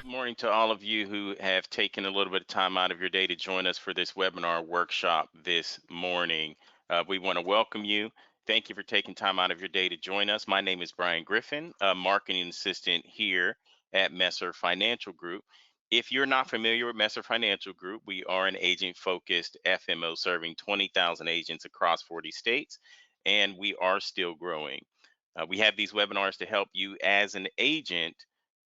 Morning to all of you who have taken a little bit of time out of your day to join us for this webinar workshop this morning. We want to welcome you. Thank you for taking time out of your day to join us. My name is Brian Griffin, a marketing assistant here at Messer Financial Group. If you're not familiar with Messer Financial Group, we are an agent-focused FMO serving 20,000 agents across 40 states, and we are still growing. We have these webinars to help you as an agent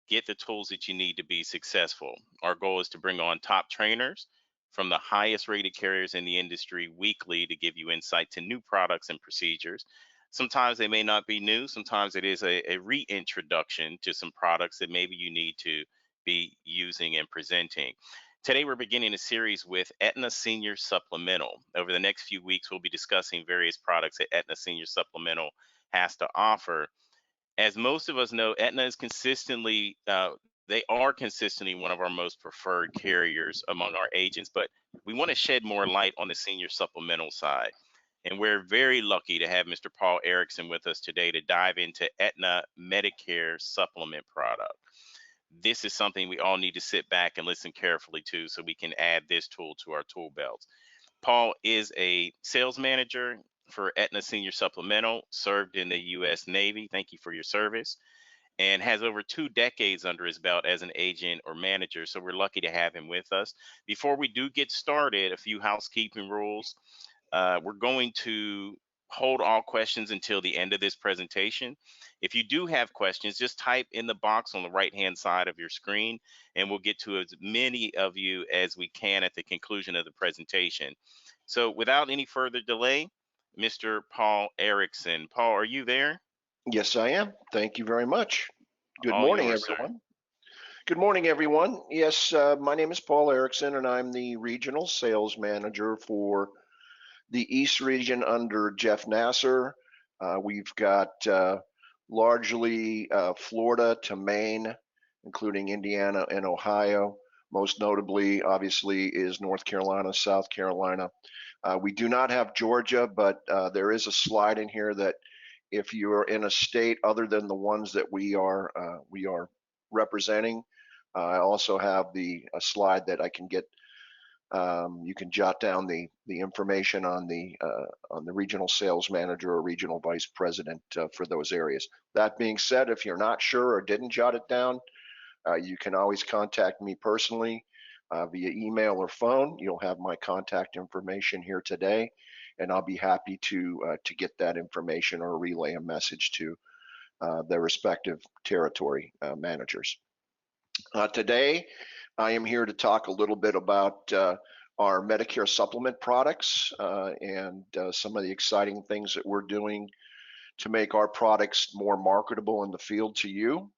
get the tools that you need to be successful. Our goal is to bring on top trainers from the highest rated carriers in the industry weekly to give you insight to new products and procedures. Sometimes they may not be new, sometimes it is a reintroduction to some products that maybe you need to be using and presenting. Today, we're beginning a series with Aetna Senior Supplemental. Over the next few weeks, we'll be discussing various products that Aetna Senior Supplemental has to offer. As most of us know, Aetna is consistently, they are consistently one of our most preferred carriers among our agents, but we want to shed more light on the senior supplemental side. And we're very lucky to have Mr. Paul Erickson with us today to dive into Aetna Medicare Supplement product. This is something we all need to sit back and listen carefully to so we can add this tool to our tool belts. Paul is a sales manager for Aetna Senior Supplemental, served in the U.S. Navy. Thank you for your service. And has over 2 decades under his belt as an agent or manager. So we're lucky to have him with us. Before we do get started, a few housekeeping rules. We're going to hold all questions until the end of this presentation. If you do have questions, just type in the box on the right-hand side of your screen, and we'll get to as many of you as we can at the conclusion of the presentation. So without any further delay, Mr. Paul Erickson. Paul, are you there? Yes, I am. Thank you very much. Good All morning, yours, sir. everyone. Good morning, everyone. Yes, my name is Paul Erickson, and I'm the regional sales manager for the East region under Jeff Nasser. We've got largely Florida to Maine, including Indiana and Ohio. Most notably, obviously, is North Carolina, South Carolina. We do not have Georgia, but there is a slide in here that if you're in a state other than the ones that we are representing, I also have a slide that I can get. You can jot down the information on the regional sales manager or regional vice president for those areas. That being said, if you're not sure or didn't jot it down, you can always contact me personally via email or phone. You'll have my contact information here today, and I'll be happy to get that information or relay a message to the respective territory managers. Today, I am here to talk a little bit about our Medicare Supplement products and some of the exciting things that we're doing to make our products more marketable in the field to you,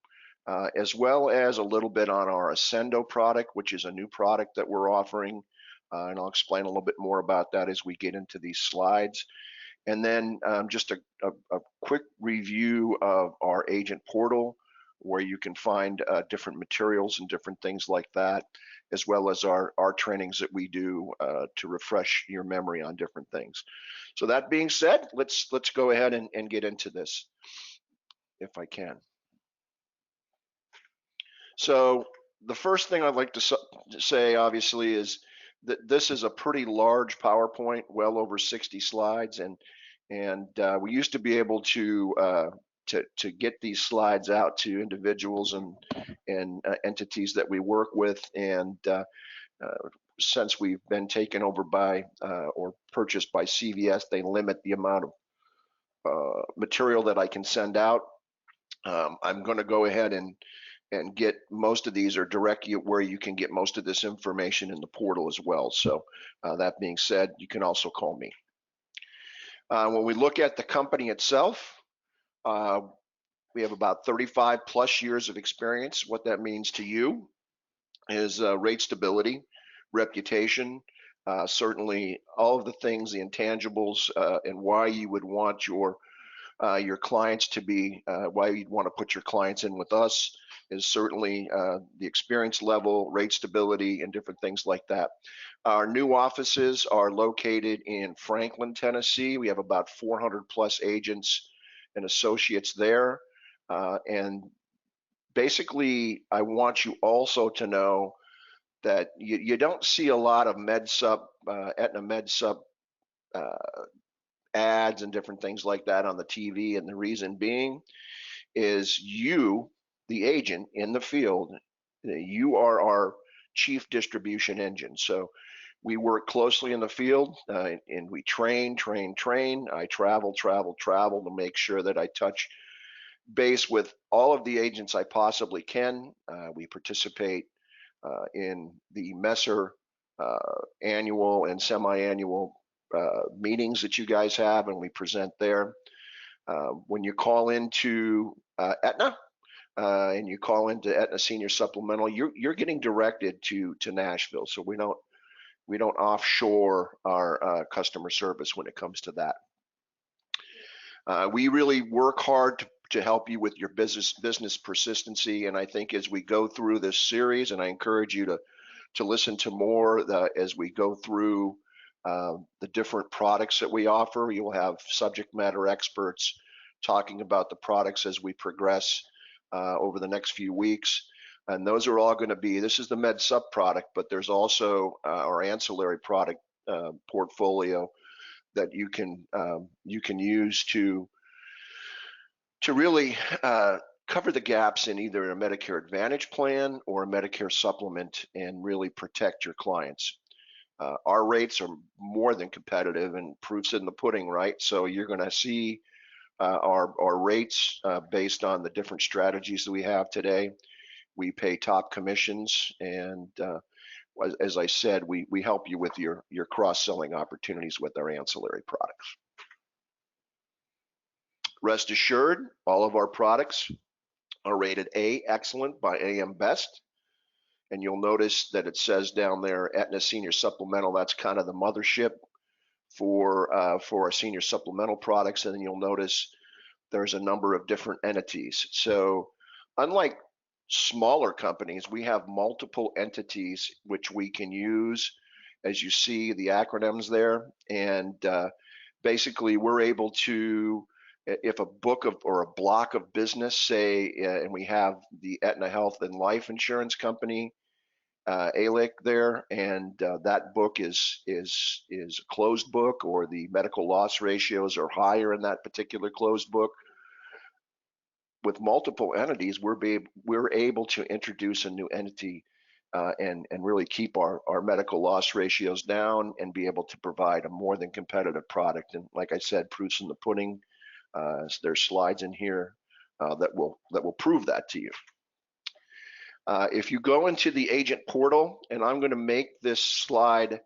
as well as a little bit on our ACCENDO product, which is a new product that we're offering. And I'll explain a little bit more about that as we get into these slides. And then just a quick review of our agent portal, where you can find different materials and different things like that, as well as our trainings that we do to refresh your memory on different things. So that being said, let's go ahead and get into this, if I can. So the first thing I'd like to say, obviously, is that this is a pretty large PowerPoint, well over 60 slides, and we used to be able to get these slides out to individuals and entities that we work with, and since we've been taken over by or purchased by CVS, they limit the amount of material that I can send out. I'm going to go ahead and get most of these, or direct you where you can get most of this information in the portal as well. So that being said, you can also call me. When we look at the company itself, we have about 35 plus years of experience. What that means to you is rate stability, reputation, certainly all of the things, the intangibles, and why you would want your clients to be, why you'd want to put your clients in with us is certainly the experience level, rate stability, and different things like that. Our new offices are located in Franklin, Tennessee. We have about 400 plus agents and associates there. And basically, I want you also to know that you don't see a lot of Aetna MedSup uh, ads and different things like that on the TV. And the reason being is you, the agent in the field, you are our chief distribution engine. So we work closely in the field and we train. I travel to make sure that I touch base with all of the agents I possibly can. We participate in the Messer annual and semi-annual meetings that you guys have, and we present there. When you call into Aetna and you call into Aetna Senior Supplemental, you're getting directed to Nashville. So we don't offshore our customer service when it comes to that. We really work hard to help you with your business persistency, and I think as we go through this series, and I encourage you to listen to more as we go through the different products that we offer. You'll have subject matter experts talking about the products as we progress over the next few weeks. And those are all going to be, this is the MedSup product, but there's also our ancillary product portfolio that you can use to really cover the gaps in either a Medicare Advantage plan or a Medicare Supplement and really protect your clients. Our rates are more than competitive, and proof's in the pudding, right? So you're going to see our rates based on the different strategies that we have today. We pay top commissions, and as I said, we help you with your cross-selling opportunities with our ancillary products. Rest assured, all of our products are rated A, excellent by AM Best. And you'll notice that it says down there, Aetna Senior Supplemental, that's kind of the mothership for our senior supplemental products. And then you'll notice there's a number of different entities. So unlike smaller companies, we have multiple entities which we can use, as you see the acronyms there. And basically we're able to, if a book of or a block of business, say, and we have the Aetna Health and Life Insurance Company, ALIC there, and that book is a closed book, or the medical loss ratios are higher in that particular closed book. With multiple entities, we're able to introduce a new entity and really keep our medical loss ratios down and be able to provide a more than competitive product. And like I said, proof's in the pudding. There's slides in here that will prove that to you. If you go into the agent portal, and I'm going to make this slide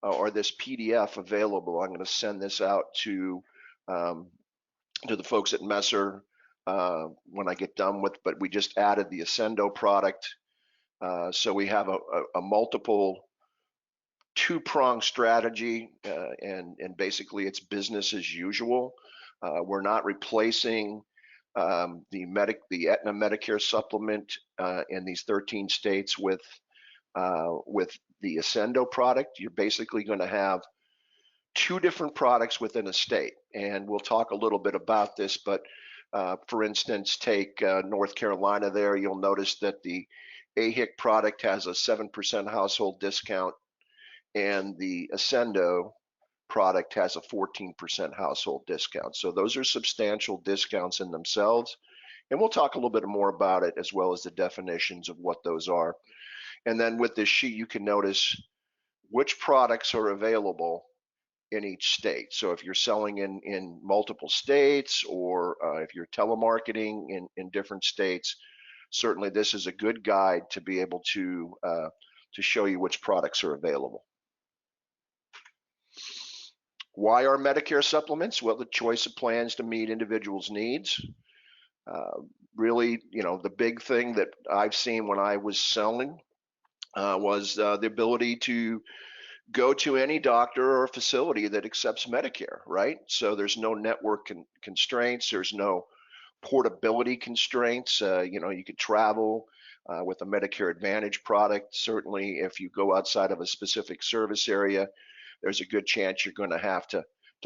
or this PDF available, I'm going to send this out to the folks at Messer when I get done with, but we just added the ACCENDO product. So we have a multiple two-pronged strategy, and basically it's business as usual. We're not replacing the Aetna Medicare Supplement in these 13 states with the ACCENDO product. You're basically going to have two different products within a state, and we'll talk a little bit about this. But for instance, take North Carolina there. You'll notice that the AHIC product has a 7% household discount, and the ACCENDO product has a 14% household discount. So those are substantial discounts in themselves. And we'll talk a little bit more about it, as well as the definitions of what those are. And then with this sheet, you can notice which products are available in each state. So if you're selling in multiple states, or if you're telemarketing in different states, certainly this is a good guide to be able to show you which products are available. Why are Medicare supplements? Well, the choice of plans to meet individuals' needs. Really, the big thing that I've seen when I was selling was the ability to go to any doctor or facility that accepts Medicare, right? So there's no network constraints. There's no portability constraints. You could travel with a Medicare Advantage product. Certainly, if you go outside of a specific service area, there's a good chance you're going to have to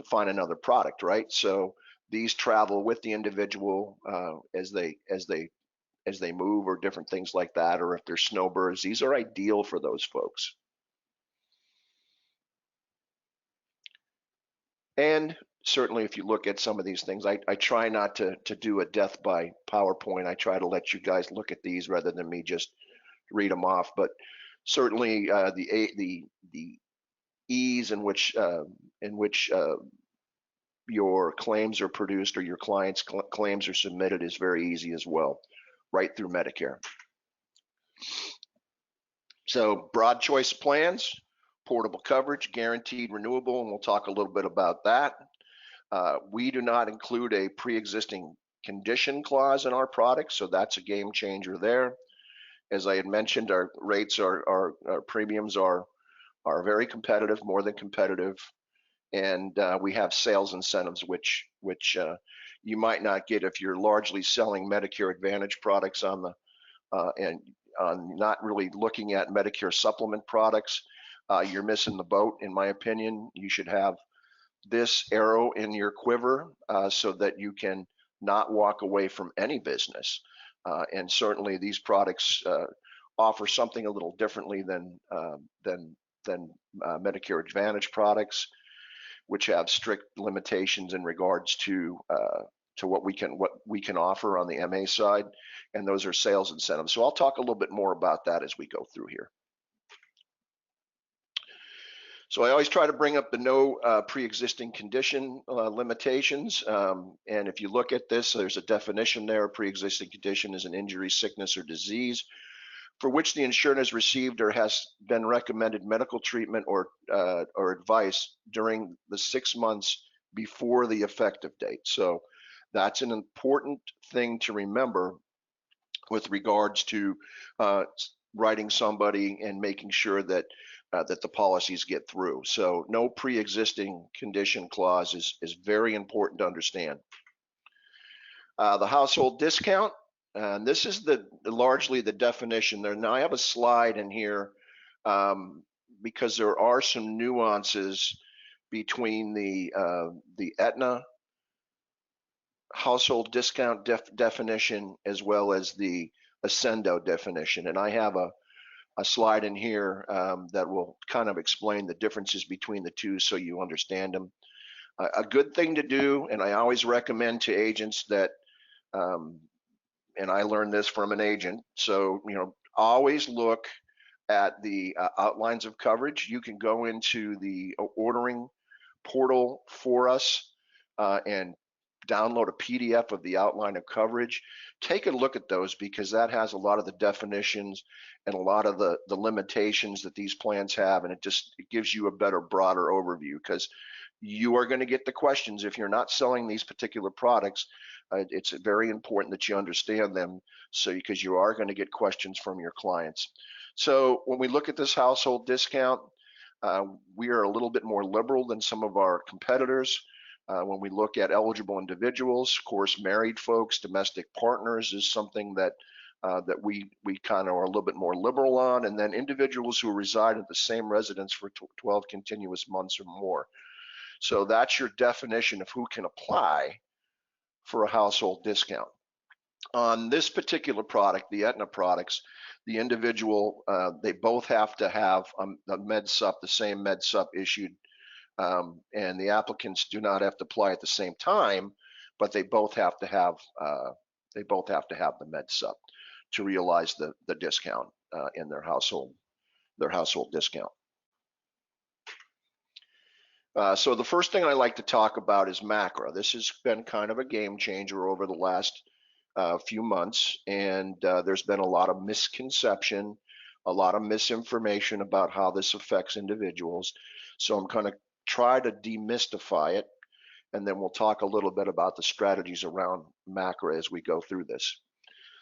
find another product, right? So these travel with the individual as they as they move or different things like that, or if they're snowbirds. These are ideal for those folks. And certainly if you look at some of these things, I try not to do a death by PowerPoint. I try to let you guys look at these rather than me just read them off. But certainly the ease in which your claims are produced or your clients' claims are submitted is very easy as well, right through Medicare. So broad choice plans, portable coverage, guaranteed renewable, and we'll talk a little bit about that. We do not include a pre-existing condition clause in our product, so that's a game changer there. As I had mentioned, our rates our premiums are very competitive, more than competitive, and we have sales incentives which you might not get if you're largely selling Medicare Advantage products on the and not really looking at Medicare Supplement products. You're missing the boat, in my opinion. You should have this arrow in your quiver so that you can not walk away from any business. And certainly these products offer something a little differently than Medicare Advantage products, which have strict limitations in regards to what we can offer on the MA side, and those are sales incentives. So I'll talk a little bit more about that as we go through here. So I always try to bring up the no pre-existing condition limitations. And if you look at this, there's a definition there. A pre-existing condition is an injury, sickness, or disease for which the insured has received or has been recommended medical treatment or advice during the 6 months before the effective date. So that's an important thing to remember with regards to writing somebody and making sure that that the policies get through. So no pre-existing condition clause is very important to understand. The household discount, and this is largely the definition there. Now I have a slide in here because there are some nuances between the Aetna household discount definition as well as the ACCENDO definition, and I have a slide in here that will kind of explain the differences between the two so you understand them. A good thing to do, and I always recommend to agents that, and I learned this from an agent, so always look at the outlines of coverage. You can go into the ordering portal for us and download a PDF of the outline of coverage. Take a look at those because that has a lot of the definitions and a lot of the limitations that these plans have, and it gives you a better, broader overview because you are going to get the questions if you're not selling these particular products. It's very important that you understand them, so because you are going to get questions from your clients. So when we look at this household discount, we are a little bit more liberal than some of our competitors. When we look at eligible individuals, of course, married folks, domestic partners is something that we kind of are a little bit more liberal on, and then individuals who reside at the same residence for 12 continuous months or more. So that's your definition of who can apply for a household discount. On this particular product, the Aetna products, the individual, they both have to have a MedSup, the same MedSup issued, and the applicants do not have to apply at the same time, but they both have to have the MedSup to realize the discount in their household discount. So the first thing I like to talk about is MACRA. This has been kind of a game changer over the last few months, and there's been a lot of misconception, a lot of misinformation about how this affects individuals. So I'm going to try to demystify it, and then we'll talk a little bit about the strategies around MACRA as we go through this.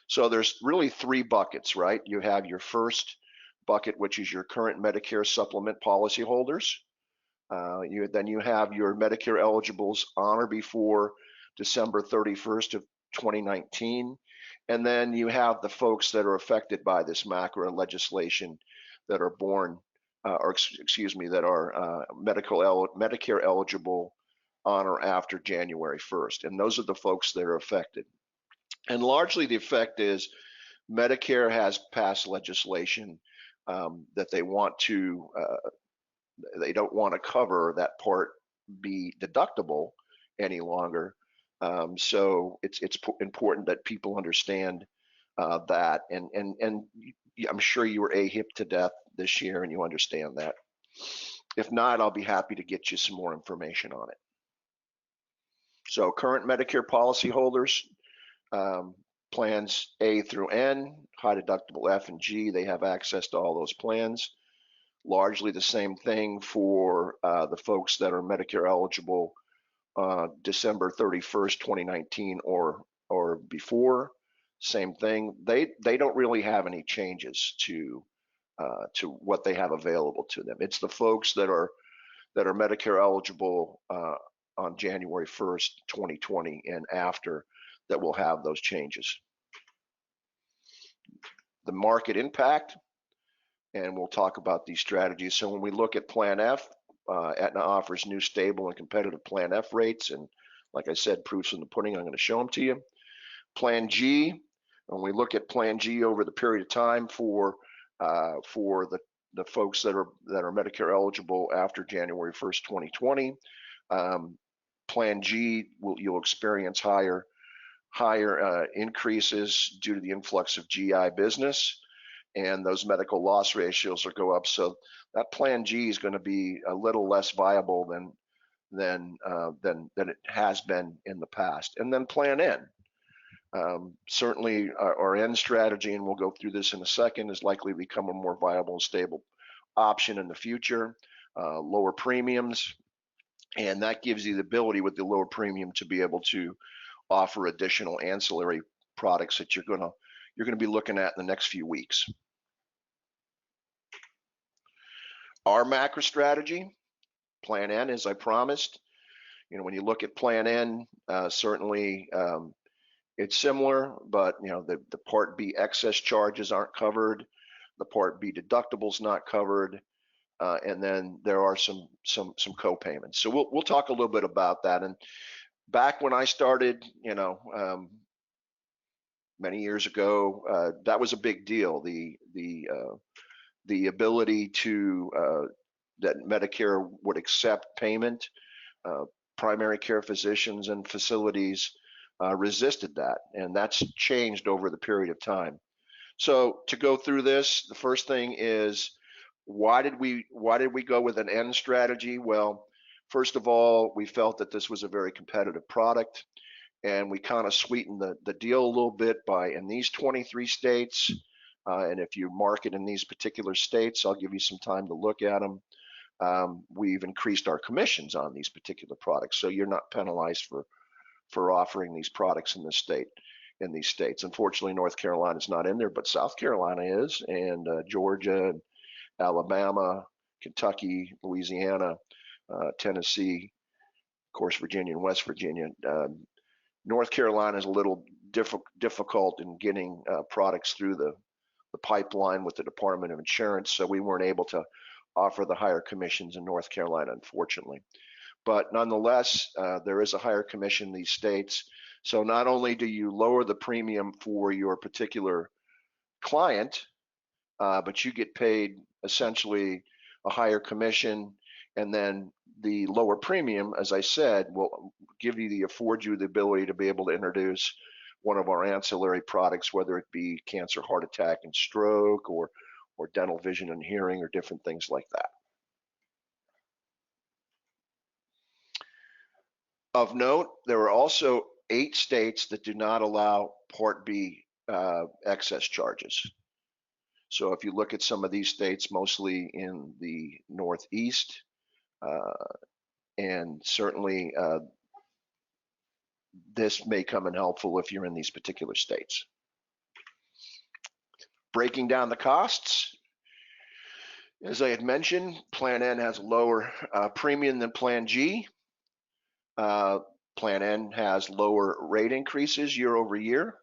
So there's really 3 buckets, right? You have your first bucket, which is your current Medicare Supplement policyholders. Then you have your Medicare eligibles on or before December 31st of 2019. And then you have the folks that are affected by this MACRA legislation that are born, that are Medicare eligible on or after January 1st. And those are the folks that are affected. And largely the effect is Medicare has passed legislation that they don't want to cover that Part B deductible any longer. So it's important that people understand that, and I'm sure you were AHIP to death this year, and you understand that. If not, I'll be happy to get you some more information on it. So current Medicare policyholders, plans A through N, high deductible F and G, they have access to all those plans. Largely the same thing for the folks that are Medicare eligible December 31st, 2019 or before. Same thing. They don't really have any changes to what they have available to them. It's the folks that are Medicare eligible on January 1st, 2020 and after that will have those changes. The market impact, and we'll talk about these strategies. So when we look at Plan F, Aetna offers new stable and competitive Plan F rates, and like I said, proofs in the pudding. I'm going to show them to you. Plan G, when we look at Plan G over the period of time for the folks that are Medicare eligible after January 1st, 2020, Plan G you'll experience higher increases due to the influx of GI business, and those medical loss ratios will go up. So that Plan G is going to be a little less viable than it has been in the past. And then Plan N, certainly our N strategy, and we'll go through this in a second, is likely to become a more viable and stable option in the future. Lower premiums, and that gives you the ability with the lower premium to be able to offer additional ancillary products that you're going to be looking at in the next few weeks. Our MACRA strategy, Plan N, as I promised, when you look at Plan N, certainly it's similar, but the Part B excess charges aren't covered, the Part B deductible's not covered, and then there are some co-payments. So we'll talk a little bit about that. And back when I started, many years ago, that was a big deal. The ability to that Medicare would accept payment. Primary care physicians and facilities resisted that, and that's changed over the period of time. So to go through this, the first thing is, why did we go with an N strategy? Well, first of all, we felt that this was a very competitive product, and we kind of sweetened the deal a little bit by, in these 23 states, and if you market in these particular states, I'll give you some time to look at them. We've increased our commissions on these particular products, so you're not penalized for offering these products in these states. Unfortunately, North Carolina is not in there, but South Carolina is, and Georgia, and Alabama, Kentucky, Louisiana, Tennessee, of course, Virginia and West Virginia. North Carolina is a little difficult in getting products through the pipeline with the Department of Insurance, so we weren't able to offer the higher commissions in North Carolina, unfortunately. But nonetheless, there is a higher commission in these states. So not only do you lower the premium for your particular client, but you get paid essentially a higher commission, and then the lower premium, as I said, will afford you the ability to be able to introduce one of our ancillary products, whether it be cancer, heart attack, and stroke, or dental, vision, and hearing, or different things like that. Of note, there are also 8 states that do not allow Part B excess charges. So if you look at some of these states, mostly in the Northeast, and certainly this may come in helpful if you're in these particular states. Breaking down the costs, as I had mentioned, Plan N has a lower premium than Plan G. Plan N has lower rate increases year over year.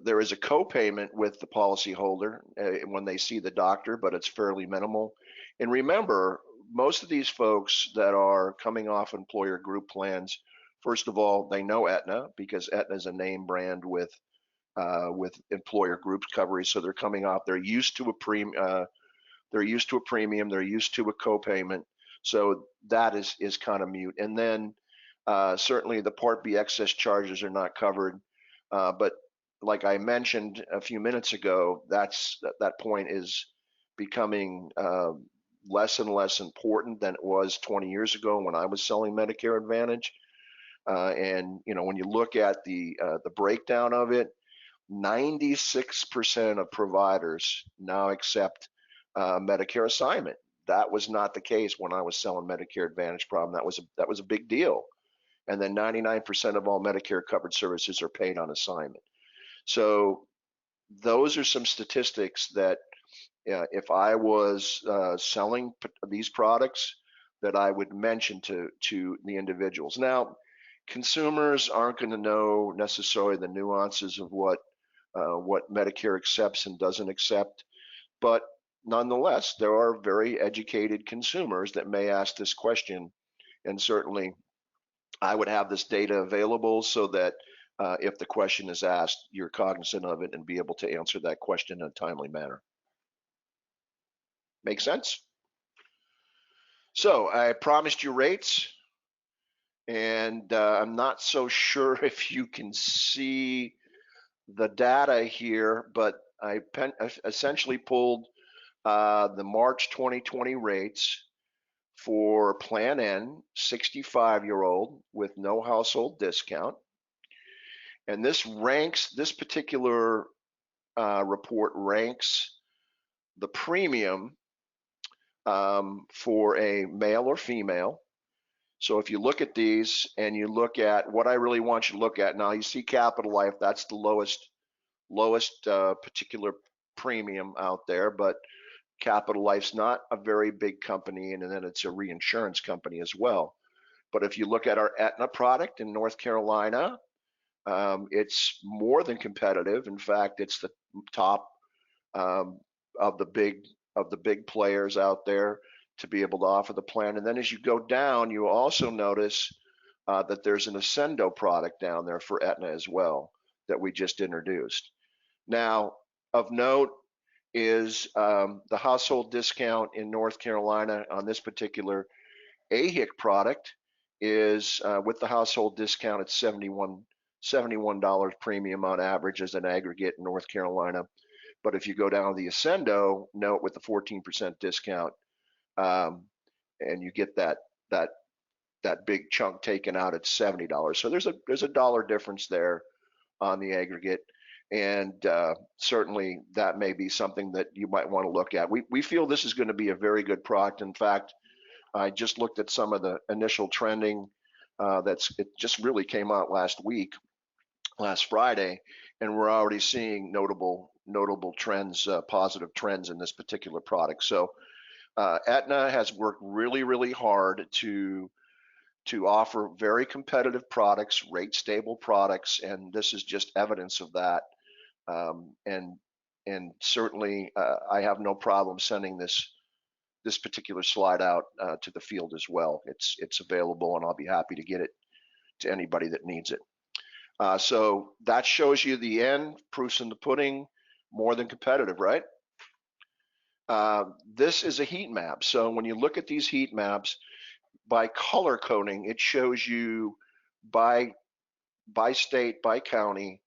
There is a co-payment with the policyholder when they see the doctor, but it's fairly minimal. And remember, most of these folks that are coming off employer group plans, first of all, they know Aetna, because Aetna is a name brand with with employer group coverage. So they're coming off. They're used to a premium. They're used to a premium. They're used to a copayment. So that is kind of mute. And then certainly the Part B excess charges are not covered. But like I mentioned a few minutes ago, that point is becoming less and less important than it was 20 years ago when I was selling Medicare Advantage. And when you look at the breakdown of it, 96% of providers now accept Medicare assignment. That was not the case when I was selling Medicare Advantage problem. That was a big deal. And then 99% of all Medicare covered services are paid on assignment. So those are some statistics that if I was selling these products, that I would mention to the individuals. Now, consumers aren't going to know necessarily the nuances of what Medicare accepts and doesn't accept, but nonetheless, there are very educated consumers that may ask this question, and certainly I would have this data available so that if the question is asked, you're cognizant of it and be able to answer that question in a timely manner. Make sense? So I promised you rates, and I'm not so sure if you can see the data here, but I essentially pulled the March 2020 rates for Plan N, 65-year-old with no household discount. And this particular report ranks the premium for a male or female. So if you look at these and you look at what I really want you to look at now, you see Capital Life, that's the lowest particular premium out there, but Capital Life's not a very big company, and then it's a reinsurance company as well. But if you look at our Aetna product in North Carolina, it's more than competitive. In fact, it's the top of the big players out there to be able to offer the plan. And then as you go down, you also notice that there's an ACCENDO product down there for Aetna as well that we just introduced. Now, of note is the household discount in North Carolina on this particular AHIC product is with the household discount, it's $71 premium on average as an aggregate in North Carolina. But if you go down to the ACCENDO, note with the 14% discount, and you get that big chunk taken out at $70. So there's a dollar difference there on the aggregate. And certainly that may be something that you might want to look at. We feel this is going to be a very good product. In fact, I just looked at some of the initial trending it just really came out last Friday, and we're already seeing notable trends, positive trends in this particular product. So Aetna has worked really, really hard to offer very competitive products, rate stable products, and this is just evidence of that. And certainly I have no problem sending this particular slide out to the field as well. It's available, and I'll be happy to get it to anybody that needs it. So that shows you the end, proofs in the pudding, more than competitive, right? This is a heat map. So when you look at these heat maps, by color coding, it shows you by state, by county,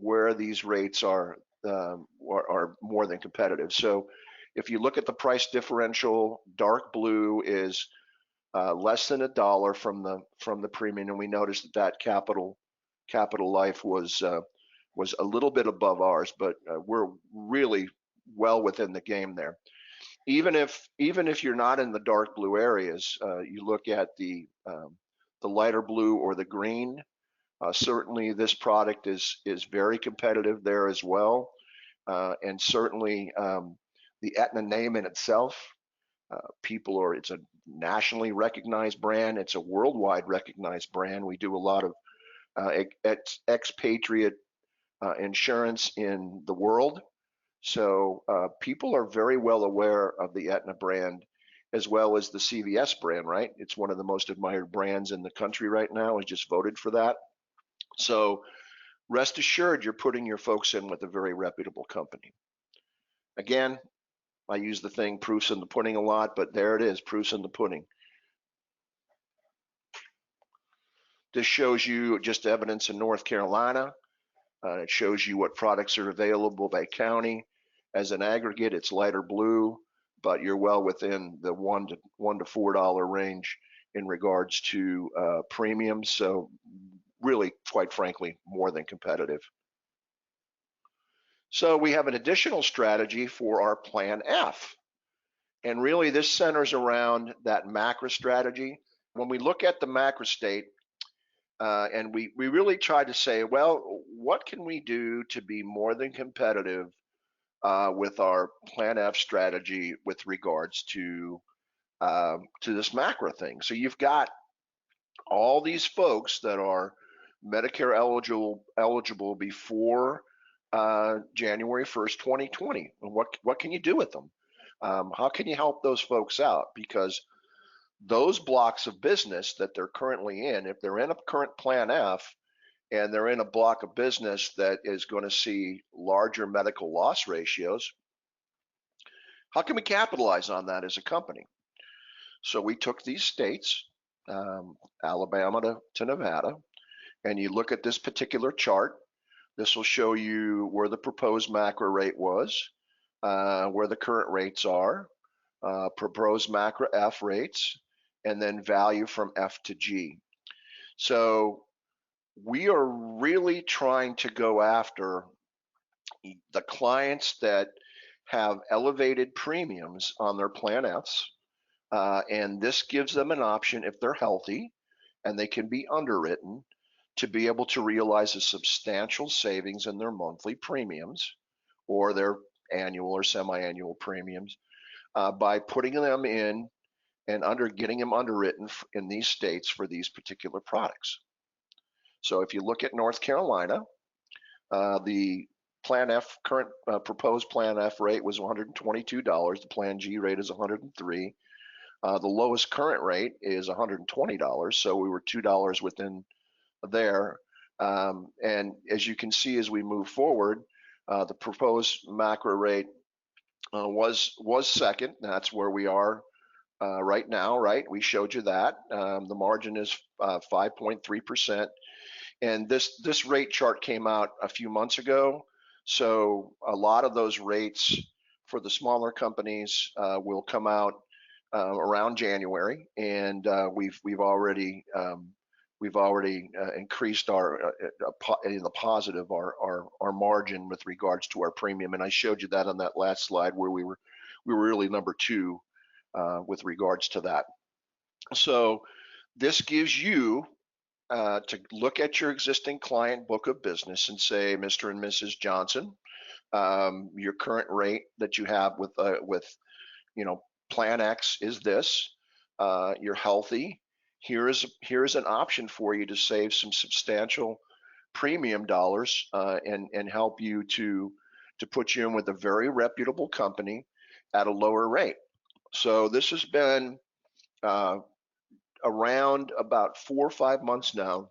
where these rates are more than competitive. So if you look at the price differential, dark blue is less than $1 from the premium, and we noticed that Capital Life was a little bit above ours, but we're really well within the game there. Even if you're not in the dark blue areas, you look at the lighter blue or the green. Certainly, this product is very competitive there as well, and certainly the Aetna name in itself, it's a nationally recognized brand. It's a worldwide recognized brand. We do a lot of expatriate insurance in the world. So people are very well aware of the Aetna brand as well as the CVS brand, right? It's one of the most admired brands in the country right now. I just voted for that. So rest assured you're putting your folks in with a very reputable company. Again, I use the thing proofs in the pudding a lot, but there it is, proofs in the pudding. This shows you just evidence in North Carolina. It shows you what products are available by county. As an aggregate, it's lighter blue, but you're well within the $1 to $4 range in regards to premiums. So really, quite frankly, more than competitive. So we have an additional strategy for our Plan F. And really, this centers around that MACRA strategy. When we look at the MACRA state, and we really try to say, well, what can we do to be more than competitive with our Plan F strategy with regards to this MACRA thing? So you've got all these folks that are Medicare eligible before January 1st, 2020. And what can you do with them? How can you help those folks out? Because those blocks of business that they're currently in, if they're in a current Plan F and they're in a block of business that is going to see larger medical loss ratios, how can we capitalize on that as a company? So we took these states, Alabama to Nevada, and you look at this particular chart. This will show you where the proposed MACRA rate was, where the current rates are, proposed MACRA F rates, and then value from F to G. So we are really trying to go after the clients that have elevated premiums on their Plan Fs, and this gives them an option if they're healthy and they can be underwritten to be able to realize a substantial savings in their monthly premiums or their annual or semi-annual premiums by putting them in and getting them underwritten in these states for these particular products. So if you look at North Carolina, the Plan F current proposed Plan F rate was $122. The Plan G rate is $103. The lowest current rate is $120. So we were $2 within there. And as you can see, as we move forward, the proposed MACRA rate was second. That's where we are right now, right? We showed you that. The margin is 5.3%. And this rate chart came out a few months ago. So a lot of those rates for the smaller companies will come out around January, and we've already increased our in the positive our margin with regards to our premium. And I showed you that on that last slide where we were really number 2 with regards to that. So this gives you to look at your existing client book of business and say, Mr. and Mrs. Johnson, your current rate that you have with Plan X is this. You're healthy. Here is an option for you to save some substantial premium dollars and help you to put you in with a very reputable company at a lower rate. So this has been around about 4 or 5 months now,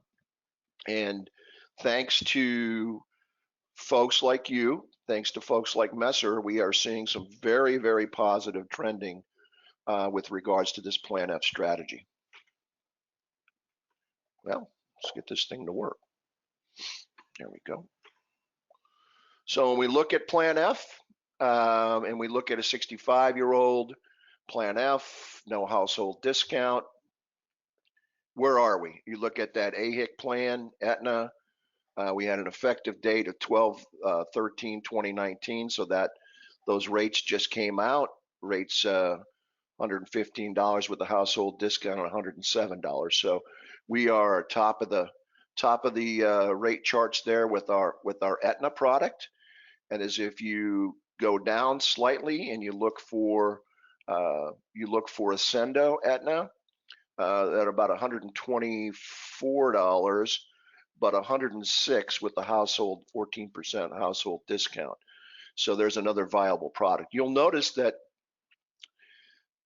and thanks to folks like you, thanks to folks like Messer, we are seeing some very, very positive trending with regards to this Plan F strategy. Well, let's get this thing to work. There we go. So when we look at Plan F and we look at a 65-year-old Plan F, no household discount, where are we? You look at that AHIC plan, Aetna, we had an effective date of 12/13/2019, so that those rates just came out. Rates $115 with the household discount, $107. So we are top of the rate charts there with our Aetna product. And as if you go down slightly and you look for ACCENDO Aetna, at about $124, but $106 with the household 14% household discount. So there's another viable product. You'll notice that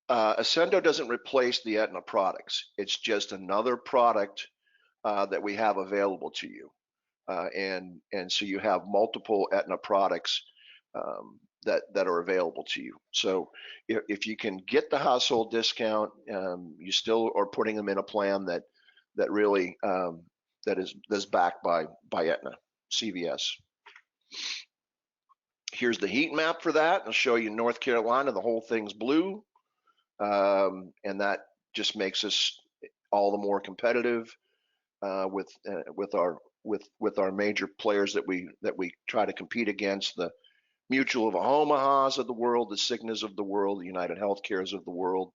ACCENDO doesn't replace the Aetna products. It's just another product that we have available to you. and so you have multiple Aetna products that are available to you. So if you can get the household discount, you still are putting them in a plan that really that is backed by Aetna, CVS. Here's the heat map for that. I'll show you North Carolina. The whole thing's blue, and that just makes us all the more competitive with our major players that we try to compete against, the Mutual of Omaha's of the world, the Cignas of the world, the United Healthcares of the world,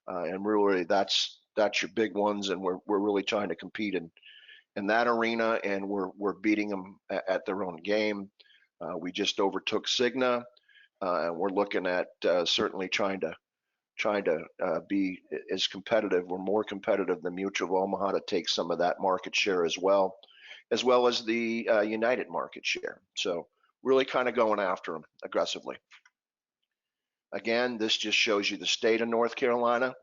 and really that's your big ones, and we're really trying to compete in that arena, and we're beating them at their own game. We just overtook Cigna, and we're looking at certainly trying to be as competitive or more competitive than Mutual of Omaha to take some of that market share as well as the United market share. So really kind of going after them aggressively. Again, this just shows you the state of North Carolina,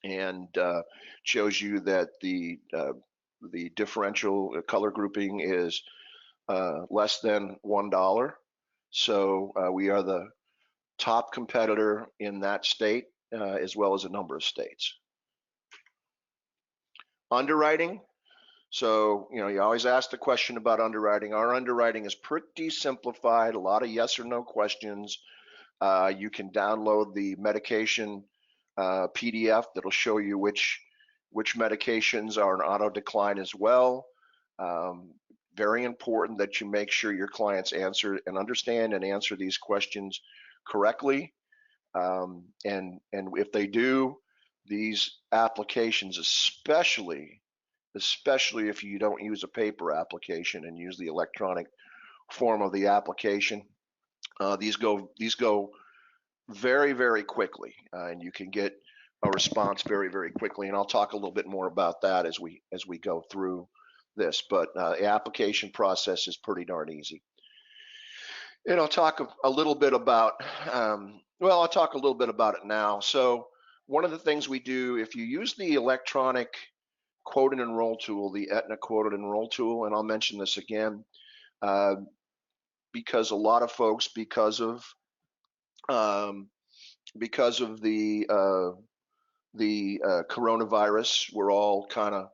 and shows you that the differential color grouping is less than $1. So we are the top competitor in that state, as well as a number of states. Underwriting. So, you always ask the question about underwriting. Our underwriting is pretty simplified, a lot of yes or no questions. You can download the medication PDF that'll show you which medications are in auto decline as well. Very important that you make sure your clients answer and understand and answer these questions correctly. And if they do, these applications, especially if you don't use a paper application and use the electronic form of the application, these go very, very quickly, and you can get a response very, very quickly. And I'll talk a little bit more about that as we go through this. But the application process is pretty darn easy. And I'll talk a little bit about I'll talk a little bit about it now. So one of the things we do, if you use the electronic quote and enroll tool, the Aetna quote and enroll tool, and I'll mention this again, because a lot of folks, because of the coronavirus, we're all kind of,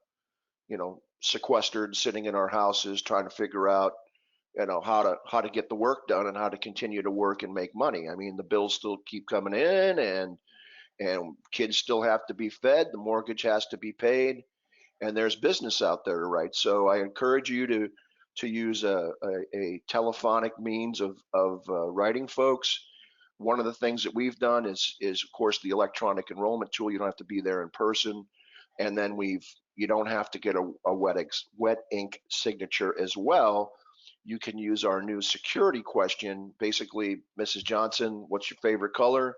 sequestered, sitting in our houses, trying to figure out, how to get the work done and how to continue to work and make money. I mean, the bills still keep coming in, and kids still have to be fed. The mortgage has to be paid, and there's business out there to write. So I encourage you to use a telephonic means of writing folks. One of the things that we've done is of course the electronic enrollment tool. You don't have to be there in person, and then you don't have to get a wet ink signature as well. You can use our new security question. Basically, Mrs. Johnson, what's your favorite color?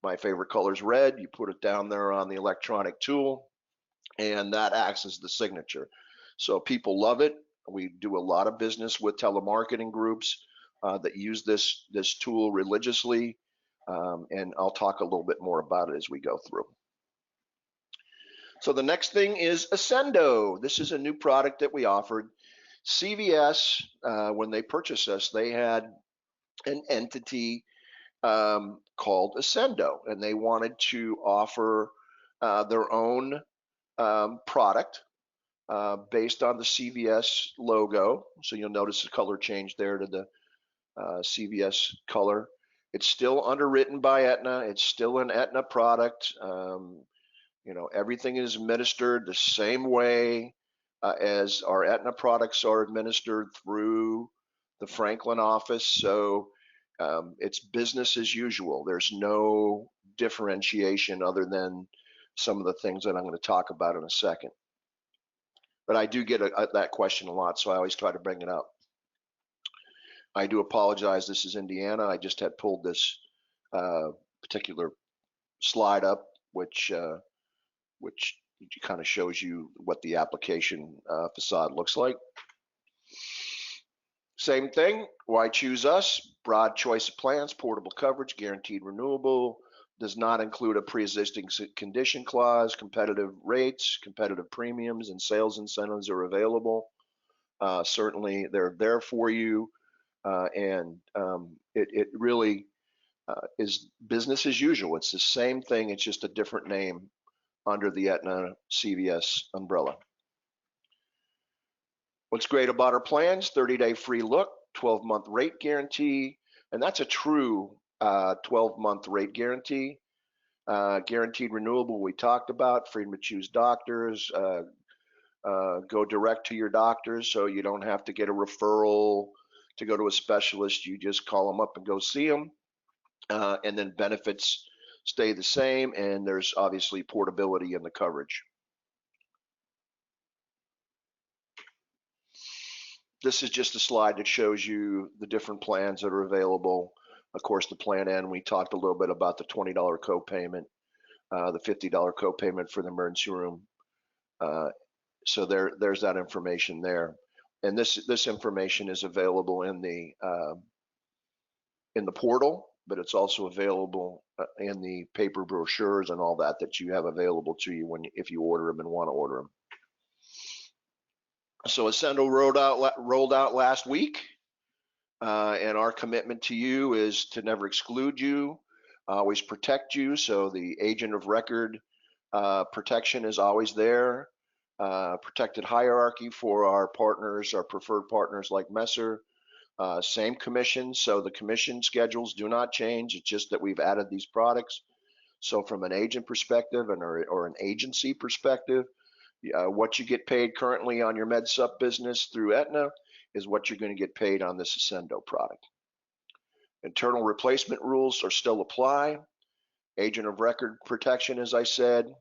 My favorite color is red. You put it down there on the electronic tool, and that acts as the signature. So people love it. We do a lot of business with telemarketing groups that use this tool religiously, and I'll talk a little bit more about it as we go through. So the next thing is ACCENDO. This is a new product that we offered. CVS, when they purchased us, they had an entity called ACCENDO, and they wanted to offer their own product based on the CVS logo. So you'll notice the color change there to the CVS color. It's still underwritten by Aetna. It's still an Aetna product. Everything is administered the same way as our Aetna products are administered through the Franklin office. So it's business as usual. There's no differentiation other than some of the things that I'm going to talk about in a second. But I do get that question a lot, so I always try to bring it up. I do apologize. This is Indiana. I just had pulled this particular slide up, which kind of shows you what the application facade looks like. Same thing. Why choose us? Broad choice of plans, portable coverage, guaranteed renewable, does not include a pre-existing condition clause, competitive rates, competitive premiums, and sales incentives are available. Certainly, they're there for you, and it really is business as usual. It's the same thing. It's just a different name under the Aetna CVS umbrella. What's great about our plans? 30-day free look, 12-month rate guarantee, and that's a true 12-month rate guarantee. Guaranteed renewable, we talked about, freedom to choose doctors, go direct to your doctors, so you don't have to get a referral to go to a specialist. You just call them up and go see them. And then benefits stay the same, and there's obviously portability in the coverage. This is just a slide that shows you the different plans that are available. Of course, the plan N, we talked a little bit about the $20 copayment, the $50 copayment for the emergency room. So there's that information there. And this information is available in the portal, but it's also available in the paper brochures and all that you have available to you if you order them and want to order them. So ACCENDO rolled out last week, and our commitment to you is to never exclude you, always protect you. So the agent of record protection is always there. Protected hierarchy for our partners, our preferred partners like Messer. Same commission, so the commission schedules do not change. It's just that we've added these products. So from an agent perspective or an agency perspective, what you get paid currently on your MedSup business through Aetna is what you're going to get paid on this ACCENDO product. Internal replacement rules are still apply. Agent of record protection, as I said,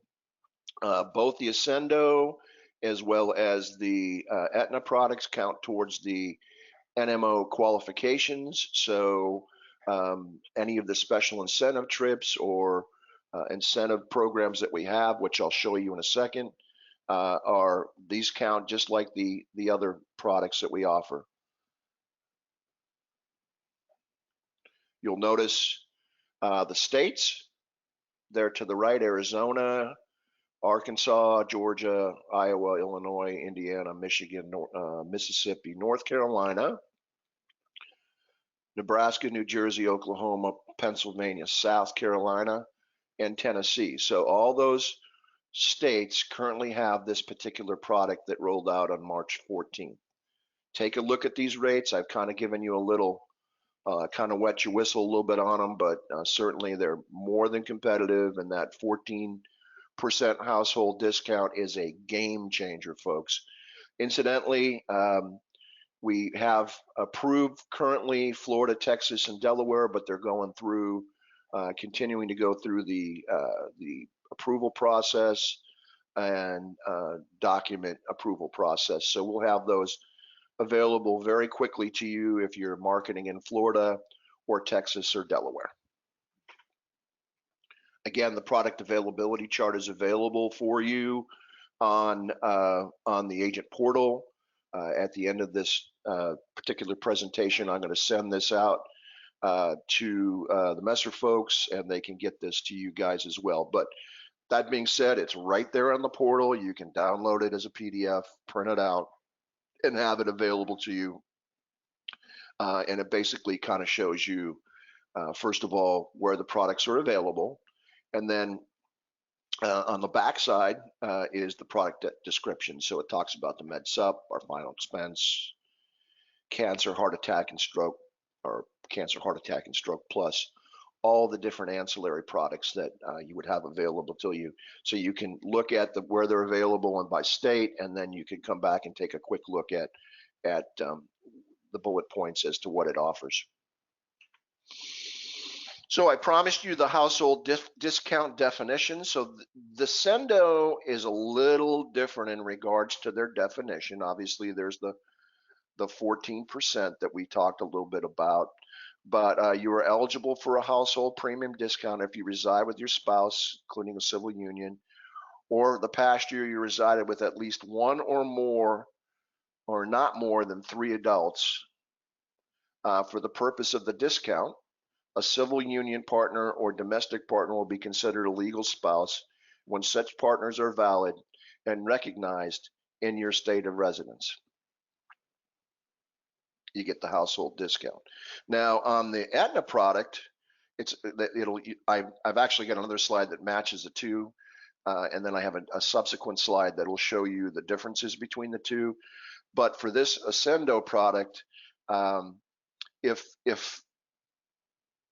both the ACCENDO as well as the Aetna products count towards the NMO qualifications. So any of the special incentive trips or incentive programs that we have, which I'll show you in a second, these count just like the other products that we offer. You'll notice the states there to the right: Arizona, Arkansas, Georgia, Iowa, Illinois, Indiana, Michigan, Mississippi, North Carolina, Nebraska, New Jersey, Oklahoma, Pennsylvania, South Carolina, and Tennessee. So all those states currently have this particular product that rolled out on March 14th. Take a look at these rates. I've kind of given you a little, kind of wet your whistle a little bit on them, but certainly they're more than competitive, and that 14% household discount is a game changer, folks. Incidentally, we have approved currently Florida, Texas, and Delaware, but they're going through, continuing to go through the approval process and document approval process. So we'll have those available very quickly to you if you're marketing in Florida or Texas or Delaware. Again, the product availability chart is available for you on the agent portal. At the end of this particular presentation, I'm going to send this out to the Messer folks, and they can get this to you guys as well. But that being said, it's right there on the portal. You can download it as a PDF, print it out, and have it available to you. And it basically kind of shows you, first of all, where the products are available. And then on the back side is the product description. So it talks about the MedSup, our final expense, cancer, heart attack, and stroke, or cancer, heart attack, and stroke plus, all the different ancillary products that you would have available to you. So you can look at where they're available and by state, and then you can come back and take a quick look at the bullet points as to what it offers. So I promised you the household discount definition. So the ACCENDO is a little different in regards to their definition. Obviously, there's the 14% that we talked a little bit about, but you are eligible for a household premium discount if you reside with your spouse, including a civil union, or the past year you resided with at least one or more, or not more than 3 adults. For the purpose of the discount, a civil union partner or domestic partner will be considered a legal spouse when such partners are valid and recognized in your state of residence. you get the household discount. Now on the Aetna product, I've actually got another slide that matches the two, and then I have a subsequent slide that will show you the differences between the two. But for this ACCENDO product, if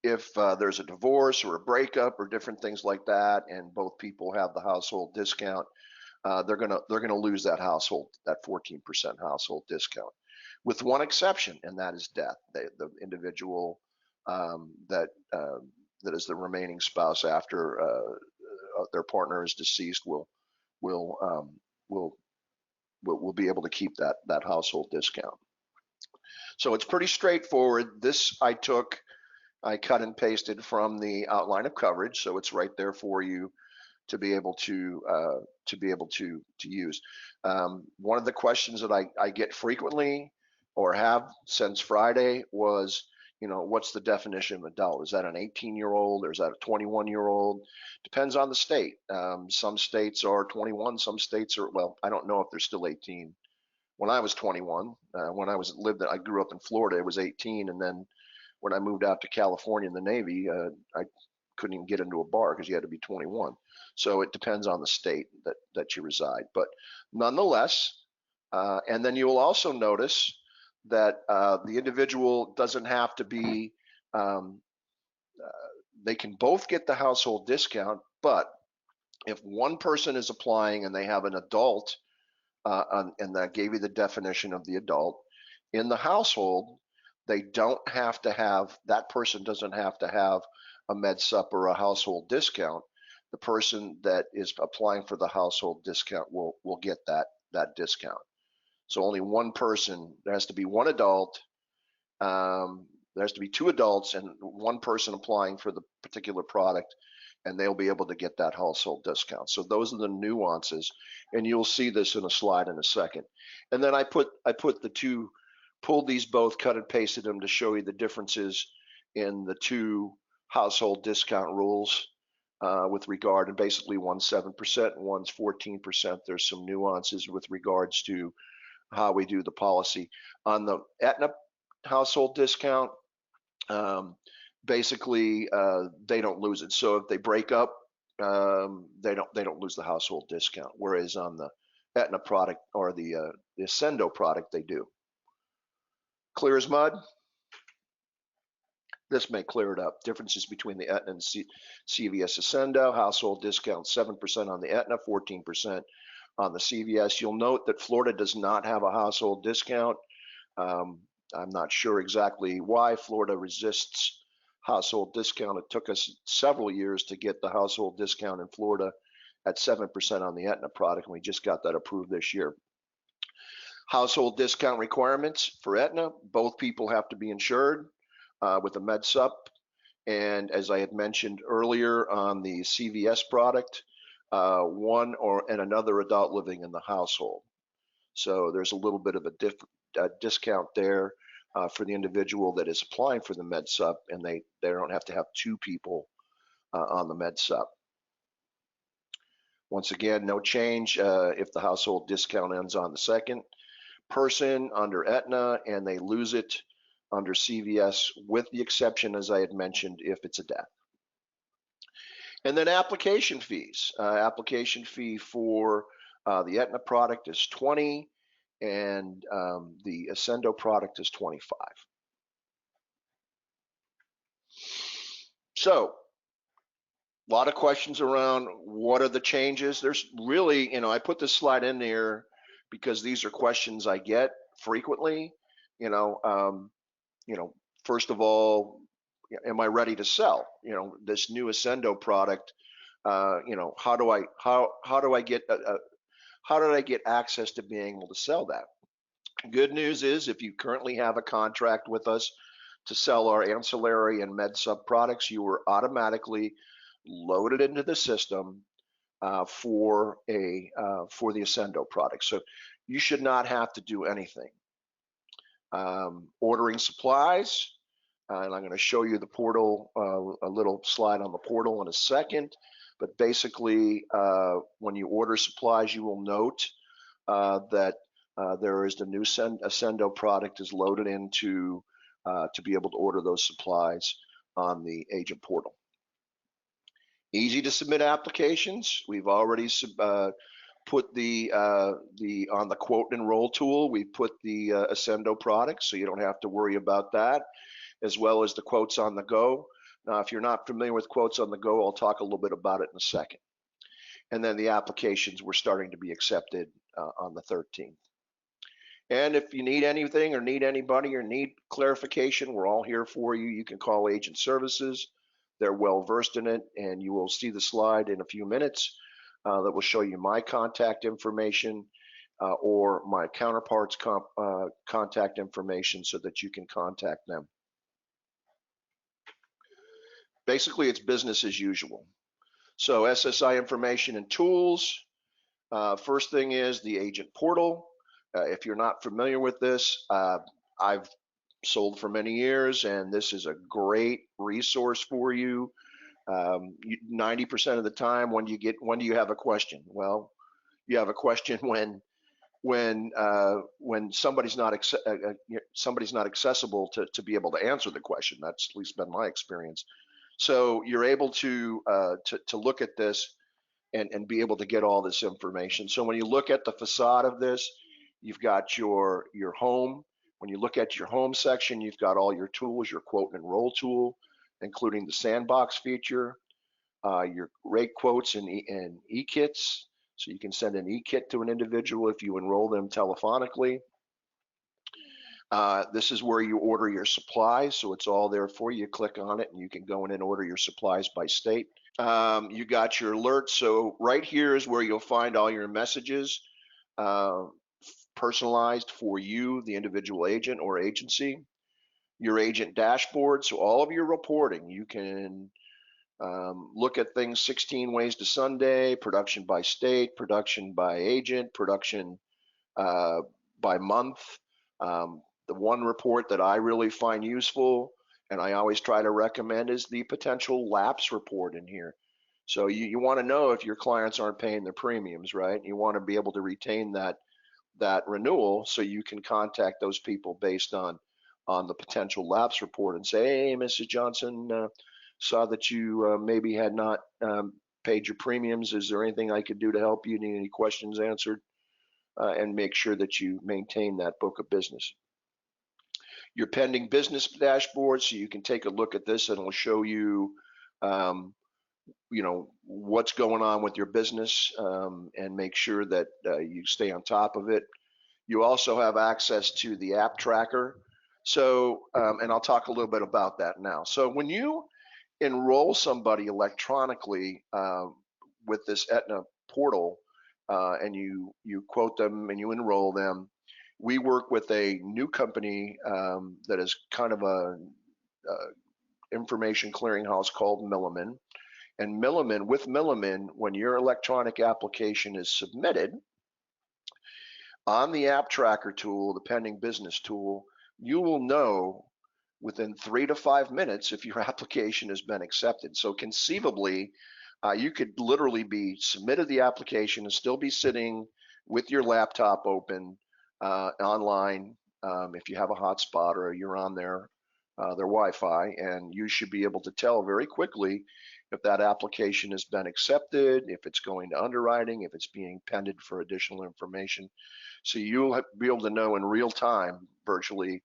there's a divorce or a breakup or different things like that, and both people have the household discount, they're gonna lose that 14% household discount, with one exception, and that is death. The individual that is the remaining spouse after their partner is deceased will be able to keep that household discount. So it's pretty straightforward. This I cut and pasted from the outline of coverage, so it's right there for you to be able to use. One of the questions that I get frequently, or have since Friday, was, what's the definition of adult? Is that an 18-year-old, or is that a 21-year-old? Depends on the state. Some states are 21, some states are, well, I don't know if they're still 18. When I was 21, when I grew up in Florida, it was 18, and then when I moved out to California in the Navy, I couldn't even get into a bar because you had to be 21. So it depends on the state that you reside. But nonetheless, and then you will also notice that the individual doesn't have to be, they can both get the household discount, but if one person is applying and they have an adult, and that gave you the definition of the adult, in the household, that person doesn't have to have a MedSup or a household discount. The person that is applying for the household discount will get that discount. So only one person, there has to be one adult, there has to be two adults and one person applying for the particular product, and they'll be able to get that household discount. So those are the nuances, and you'll see this in a slide in a second. And then I put the two, pulled these both, cut and pasted them to show you the differences in the two household discount rules with regard, and basically one's 7% and one's 14%. There's some nuances with regards to how we do the policy. On the Aetna household discount, basically they don't lose it. So if they break up, they don't lose the household discount. Whereas on the Aetna product, or the ACCENDO product, they do. Clear as mud? This may clear it up. Differences between the Aetna and CVS ACCENDO. Household discount 7% on the Aetna, 14% on the CVS. You'll note that Florida does not have a household discount. I'm not sure exactly why Florida resists household discount. It took us several years to get the household discount in Florida at 7% on the Aetna product, and we just got that approved this year. Household discount requirements for Aetna: both people have to be insured with a MedSup, and as I had mentioned earlier on the CVS product, one and another adult living in the household. So there's a little bit of a discount there for the individual that is applying for the MedSup, and they don't have to have two people on the MedSup. Once again, no change if the household discount ends on the second person under Aetna, and they lose it under CVS, with the exception, as I had mentioned, if it's a death. And then application fees. Application fee for the Aetna product is $20, and the ACCENDO product is $25. So a lot of questions around what are the changes. There's really, I put this slide in there because these are questions I get frequently. First of all, am I ready to sell? This new ACCENDO product. How did I get access to being able to sell that? Good news is, if you currently have a contract with us to sell our ancillary and MedSup products, you are automatically loaded into the system for the ACCENDO product. So you should not have to do anything. Ordering supplies, and I'm going to show you the portal, a little slide on the portal in a second. But basically, when you order supplies, you will note that there is the new ACCENDO product is loaded into to be able to order those supplies on the agent portal. Easy to submit applications. We've already put the on the quote and enroll tool. We put the ACCENDO product, so you don't have to worry about that, as well as the quotes on the go. Now, if you're not familiar with quotes on the go, I'll talk a little bit about it in a second. And then the applications were starting to be accepted on the 13th. And if you need anything or need anybody or need clarification, we're all here for you. You can call Agent Services. They're well versed in it, and you will see the slide in a few minutes that will show you my contact information or my counterpart's contact information so that you can contact them. Basically, it's business as usual. So SSI information and tools. First thing is the agent portal. If you're not familiar with this, I've sold for many years, and this is a great resource for you. 90% of the time, when do you have a question? Well, you have a question when somebody's not accessible to be able to answer the question. That's at least been my experience. So you're able to look at this and be able to get all this information. So when you look at the facade of this, you've got your home. When you look at your home section, you've got all your tools, your quote and enroll tool, including the sandbox feature, your rate quotes and e-kits. So you can send an e-kit to an individual if you enroll them telephonically. This is where you order your supplies, so it's all there for you. You click on it and you can go in and order your supplies by state. You got your alerts, so right here is where you'll find all your messages personalized for you, the individual agent or agency. Your agent dashboard, so all of your reporting, you can look at things 16 ways to Sunday, production by state, production by agent, production by month. The one report that I really find useful and I always try to recommend is the potential lapse report in here. So you want to know if your clients aren't paying their premiums, right? You want to be able to retain that renewal so you can contact those people based on the potential lapse report and say, hey, Mrs. Johnson, saw that you maybe had not paid your premiums. Is there anything I could do to help you? Need any questions answered? And make sure that you maintain that book of business. Your pending business dashboard, so you can take a look at this and it'll show you, what's going on with your business and make sure that you stay on top of it. You also have access to the app tracker. So, and I'll talk a little bit about that now. So when you enroll somebody electronically with this Aetna portal and you quote them and you enroll them, we work with a new company that is kind of a information clearinghouse called Milliman. And with Milliman, when your electronic application is submitted on the app tracker tool, the pending business tool, you will know within 3 to 5 minutes if your application has been accepted. So conceivably, you could literally be submitted the application and still be sitting with your laptop open online if you have a hotspot or you're on their Wi-Fi, and you should be able to tell very quickly if that application has been accepted, if it's going to underwriting, if it's being pended for additional information. So you'll be able to know in real time, virtually,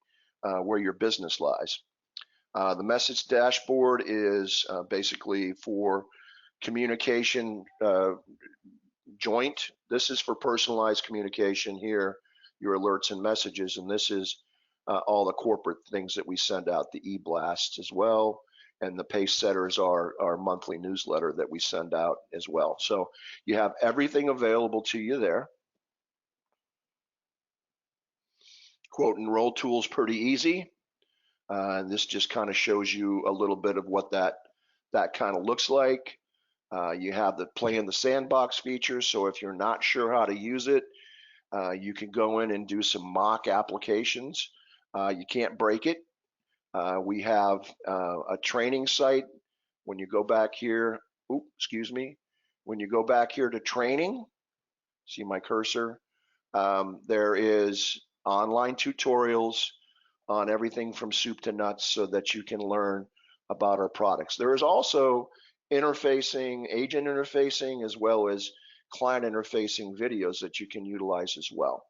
where your business lies. The message dashboard is basically for communication joint. This is for personalized communication here, your alerts and messages, and this is all the corporate things that we send out, the e-blasts as well, and the pace setters are our monthly newsletter that we send out as well. So you have everything available to you there. Quote and enroll tool is pretty easy. This just kind of shows you a little bit of what that kind of looks like. You have the play in the sandbox feature, so if you're not sure how to use it, you can go in and do some mock applications. You can't break it. We have a training site. When you go back here, when you go back here to training, see my cursor, There is online tutorials on everything from soup to nuts so that you can learn about our products. There is also interfacing, agent interfacing, as well as client interfacing videos that you can utilize as well.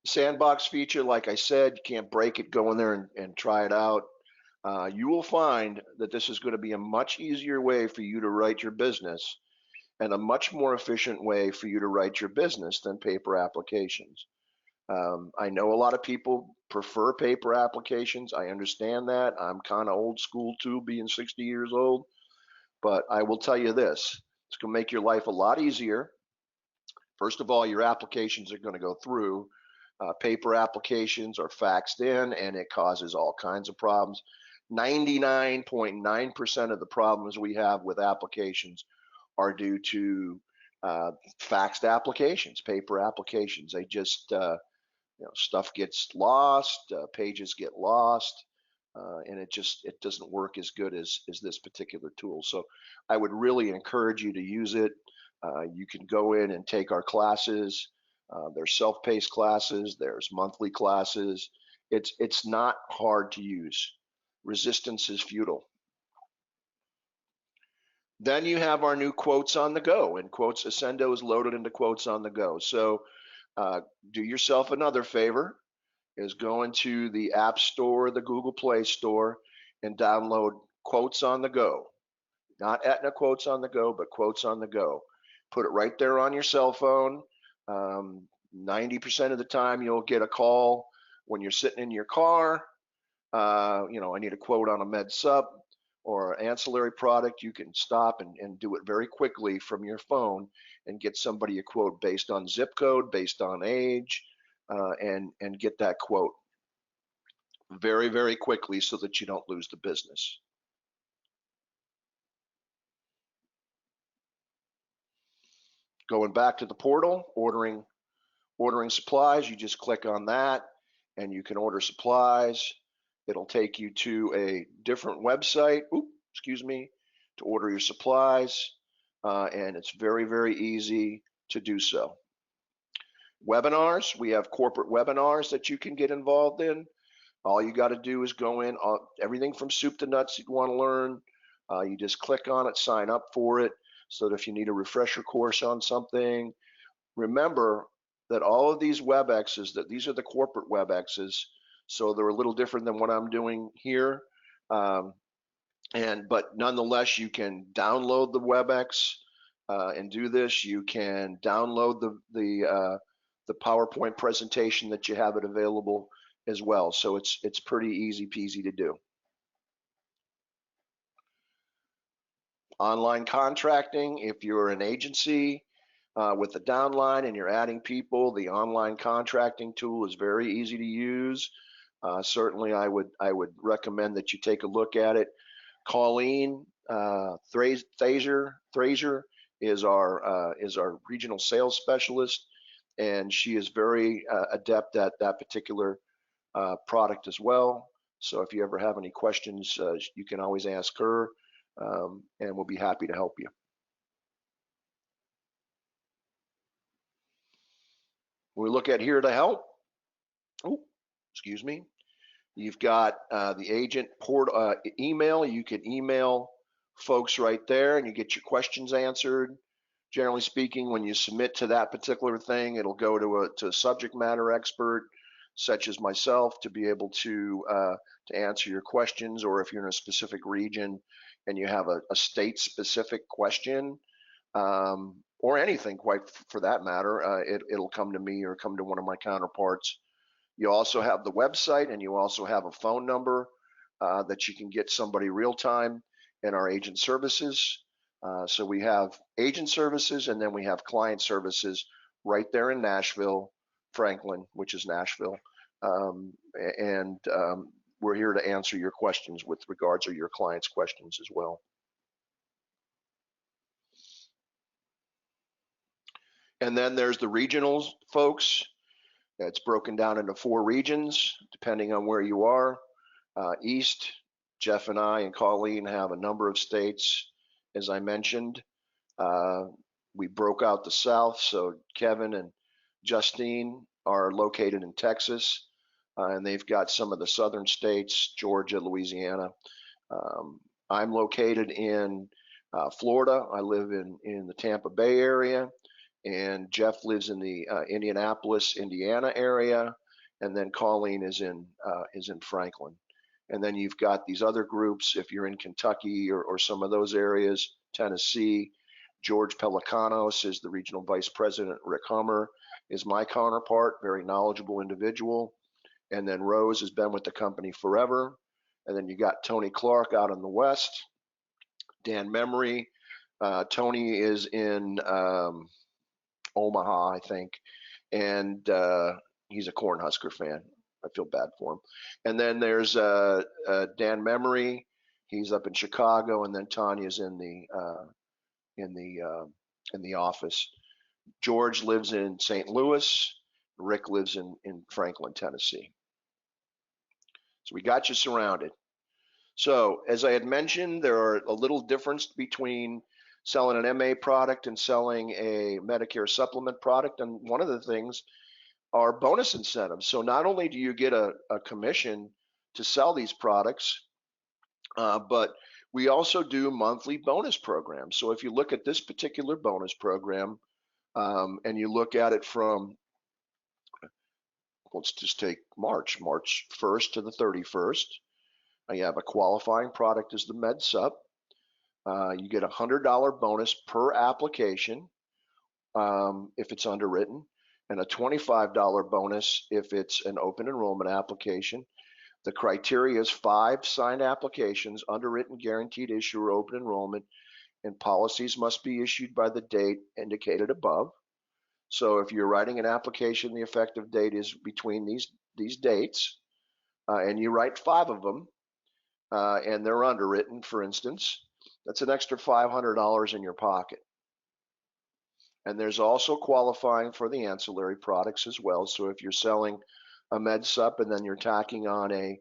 Sandbox feature, like I said, you can't break it. Go in there and try it out. You will find that this is going to be a much easier way for you to write your business and a much more efficient way for you to write your business than paper applications. I know a lot of people prefer paper applications. I understand that. I'm kind of old school too, being 60 years old. But I will tell you this, it's going to make your life a lot easier. First of all, your applications are going to go through. Paper applications are faxed in and it causes all kinds of problems. 99.9% of the problems we have with applications are due to faxed applications, paper applications. They just, stuff gets lost, pages get lost, and it doesn't work as good as this particular tool. So I would really encourage you to use it. You can go in and take our classes. There's self-paced classes. There's monthly classes. It's not hard to use. Resistance is futile. Then you have our new quotes on the go, and quotes ACCENDO is loaded into quotes on the go. So do yourself another favor, is go into the App Store, the Google Play Store, and download Quotes on the Go. Not Aetna Quotes on the Go, but Quotes on the Go. Put it right there on your cell phone. 90% of the time you'll get a call when you're sitting in your car. I need a quote on a med sup or ancillary product. You can stop and do it very quickly from your phone and get somebody a quote based on zip code, based on age, and get that quote very, very quickly so that you don't lose the business. Going back to the portal, ordering supplies, you just click on that and you can order supplies. It'll take you to a different website, to order your supplies, and it's very, very easy to do so. Webinars, we have corporate webinars that you can get involved in. All you got to do is go in, everything from soup to nuts you want to learn. You just click on it, sign up for it, so that if you need a refresher course on something, remember that all of these WebExes, these are the corporate WebExes, so they're a little different than what I'm doing here. But nonetheless, you can download the WebEx and do this. You can download the PowerPoint presentation that you have it available as well. So it's pretty easy peasy to do. Online contracting, if you're an agency with a downline and you're adding people, the online contracting tool is very easy to use. Certainly, I would recommend that you take a look at it. Colleen Thaser is our regional sales specialist, and she is very adept at that particular product as well. So if you ever have any questions, you can always ask her, and we'll be happy to help you. We look at here to help. You've got the agent port email. You can email folks right there and you get your questions answered. Generally speaking, when you submit to that particular thing, it'll go to a subject matter expert such as myself to be able to answer your questions, or if you're in a specific region and you have a state specific question, or anything quite for that matter, it'll come to me or come to one of my counterparts. You also have the website, and you also have a phone number that you can get somebody real time in our agent services. So we have agent services, and then we have client services right there in Nashville, Franklin, which is Nashville. We're here to answer your questions with regards to your clients' questions as well. And then there's the regionals folks. It's broken down into 4 regions, depending on where you are. East, and Colleen have a number of states, as I mentioned. We broke out the South, so Kevin and Justine are located in Texas, and they've got some of the southern states, Georgia, Louisiana. Um, I'm located in Florida. I live in the Tampa Bay area, and Jeff lives in the Indianapolis, Indiana area, and then Colleen is in Franklin. And then you've got these other groups, if you're in Kentucky or some of those areas, Tennessee. George Pelicanos is the regional vice president. Rick Hummer is my counterpart, very knowledgeable individual. And then Rose has been with the company forever. And then you got Tony Clark out in the West, Dan Memory. Tony is in Omaha, I think, and he's a Cornhusker fan. I feel bad for him. And then there's Dan Memory. He's up in Chicago, and then Tanya's in the office. George lives in St. Louis. Rick lives in Franklin, Tennessee. So we got you surrounded. So as I had mentioned, there are a little difference between selling an MA product and selling a Medicare Supplement product. And one of the things are bonus incentives. So not only do you get a commission to sell these products, but we also do monthly bonus programs. So if you look at this particular bonus program, and you look at it from, let's just take March 1st to the 31st. You have a qualifying product as the Med Sup. You get a $100 bonus per application if it's underwritten, and a $25 bonus if it's an open enrollment application. The criteria is 5 signed applications, underwritten, guaranteed issuer, open enrollment, and policies must be issued by the date indicated above. So if you're writing an application, the effective date is between these dates, and you write 5 of them, and they're underwritten, for instance, that's an extra $500 in your pocket. And there's also qualifying for the ancillary products as well. So if you're selling a Med Sup and then you're tacking on a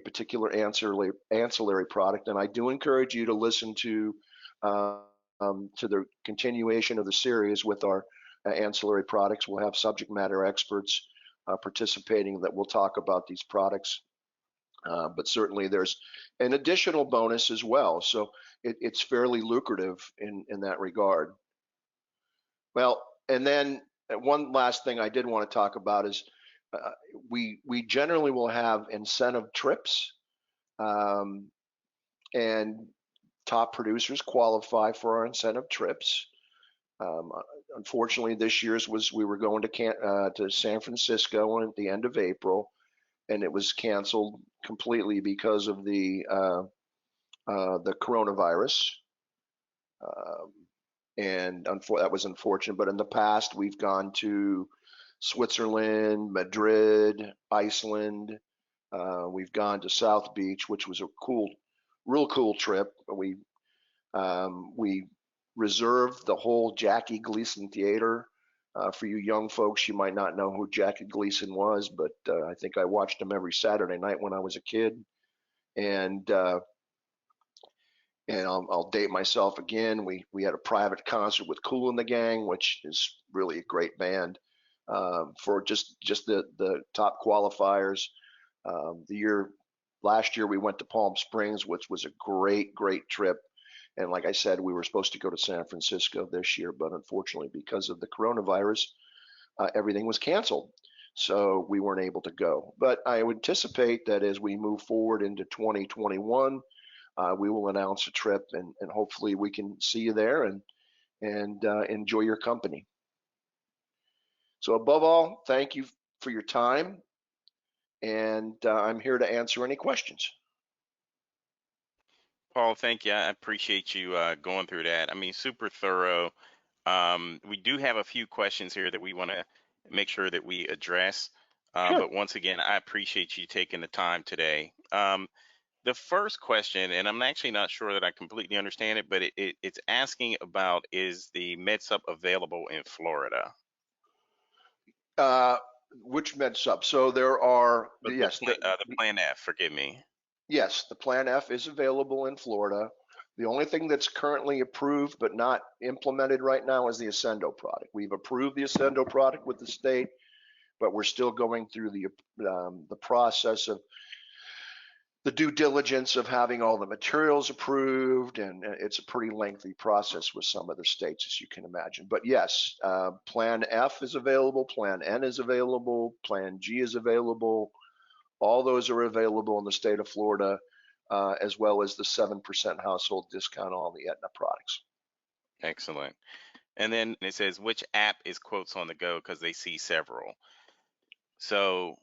particular ancillary product, and I do encourage you to listen to the continuation of the series with our ancillary products. We'll have subject matter experts participating that will talk about these products. But certainly there's an additional bonus as well. So it's fairly lucrative in that regard. Well, and then one last thing I did want to talk about is we generally will have incentive trips, and top producers qualify for our incentive trips. Unfortunately, this year's we were going to San Francisco at the end of April, and it was canceled completely because of the coronavirus. And that was unfortunate. But in the past, we've gone to Switzerland, Madrid, Iceland. We've gone to South Beach, which was a real cool trip. We reserved the whole Jackie Gleason Theater. For you young folks, you might not know who Jackie Gleason was, but I think I watched him every Saturday night when I was a kid. And I'll date myself again. We had a private concert with Kool and the Gang, which is really a great band. For just the top qualifiers. Last year we went to Palm Springs, which was a great trip. And like I said, we were supposed to go to San Francisco this year, but unfortunately, because of the coronavirus, everything was canceled. So we weren't able to go. But I would anticipate that as we move forward into 2021, we will announce a trip, and hopefully we can see you there and enjoy your company. So above all, thank you for your time, and I'm here to answer any questions. Paul, thank you. I appreciate you going through that. I mean, super thorough. We do have a few questions here that we want to make sure that we address. Sure. But once again, I appreciate you taking the time today. The first question, and I'm actually not sure that I completely understand it, but it's asking about, is the Med Sup available in Florida? Which Med Sup? So there are, yes. The Plan F, forgive me. Yes, the Plan F is available in Florida. The only thing that's currently approved but not implemented right now is the ACCENDO product. We've approved the ACCENDO product with the state, but we're still going through the process of the due diligence of having all the materials approved, and it's a pretty lengthy process with some other states, as you can imagine. But yes, Plan F is available, Plan N is available, Plan G is available. All those are available in the state of Florida, as well as the 7% household discount on the Aetna products. Excellent. And then it says, which app is Quotes on the Go? Because they see several. So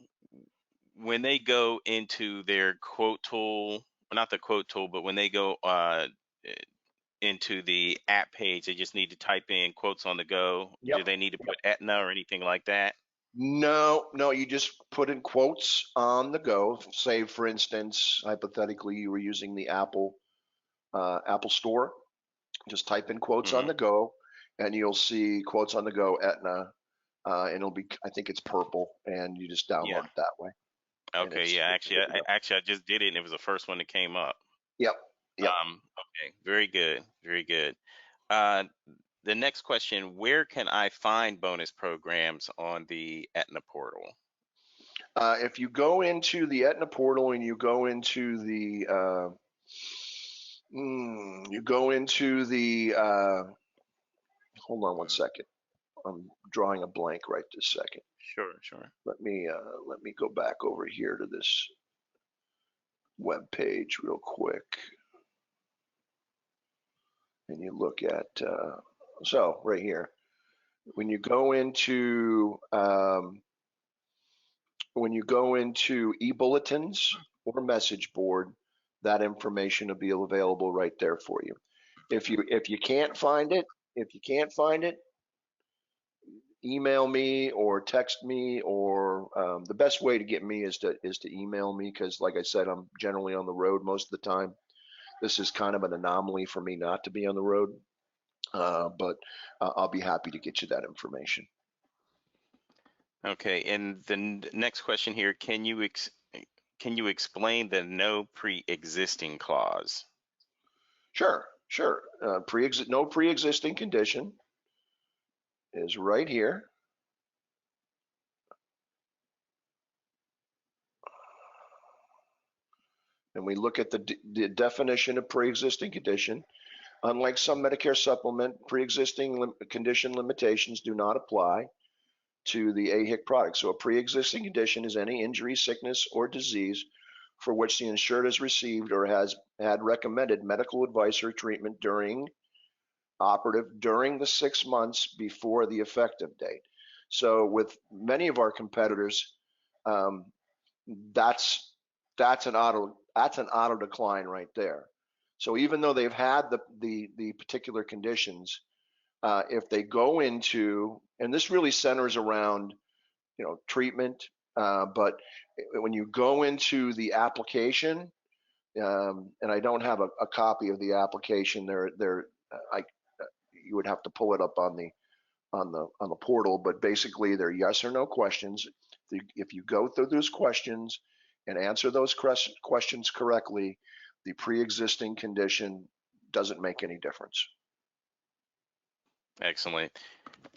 when they go into their quote tool, well, not the quote tool, but when they go into the app page, they just need to type in Quotes on the Go. Yep. Do they need to put Aetna or anything like that? No, you just put in quotes on the go. Say, for instance, hypothetically, you were using the Apple Store. Just type in quotes on Mm-hmm. the go, and you'll see quotes on the go Aetna, and it'll be, I think it's purple, and you just download Yeah. it that way. Okay. Yeah. Actually, I just did it, and it was the first one that came up. Yep. Okay. Very good. Very good. Uh, the next question: where can I find bonus programs on the Aetna portal? If you go into the Aetna portal and you go into the hold on one second. I'm drawing a blank right this second. Sure. Let me go back over here to this web page real quick, and you look at so right here. When you go into e-bulletins or message board, that information will be available right there for you. If you can't find it, email me or text me, or the best way to get me is to email me, because like I said, I'm generally on the road most of the time. This is kind of an anomaly for me not to be on the road, but I'll be happy to get you that information. Okay, and the next question here: can you explain the no pre-existing clause? Sure. No pre-existing condition is right here. And we look at the definition of pre-existing condition. Unlike some Medicare Supplement, pre-existing condition limitations do not apply to the AHIC product. So a pre-existing condition is any injury, sickness, or disease for which the insured has received or has had recommended medical advice or treatment during the 6 months before the effective date. So with many of our competitors, that's an auto decline right there. So even though they've had the particular conditions, if they go into, and this really centers around treatment, but when you go into the application, and I don't have a copy of the application there, you would have to pull it up on the portal, but basically they're yes or no questions. If you go through those questions and answer those questions correctly, the pre-existing condition doesn't make any difference. Excellent.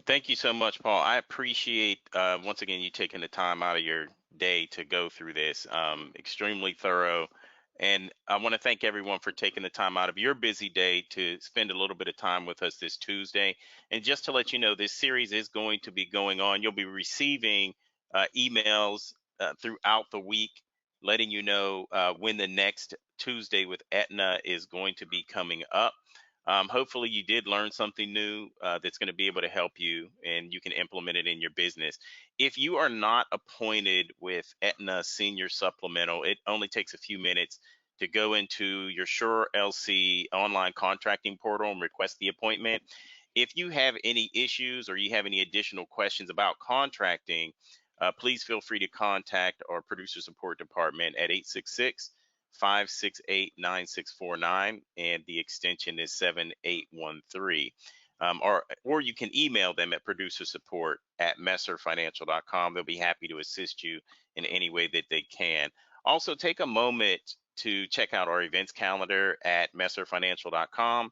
Thank you so much, Paul. I appreciate once again you taking the time out of your day to go through this. Extremely thorough. And I want to thank everyone for taking the time out of your busy day to spend a little bit of time with us this Tuesday. And just to let you know, this series is going to be going on. You'll be receiving emails throughout the week letting you know when the next Tuesday with Aetna is going to be coming up. Hopefully you did learn something new that's going to be able to help you and you can implement it in your business. If you are not appointed with Aetna Senior Supplemental, it only takes a few minutes to go into your Sure LC online contracting portal and request the appointment. If you have any issues or you have any additional questions about contracting, please feel free to contact our producer support department at 866-568-9649, and the extension is 7813. Or you can email them at producersupport@messerfinancial.com. They'll be happy to assist you in any way that they can. Also, take a moment to check out our events calendar at messerfinancial.com.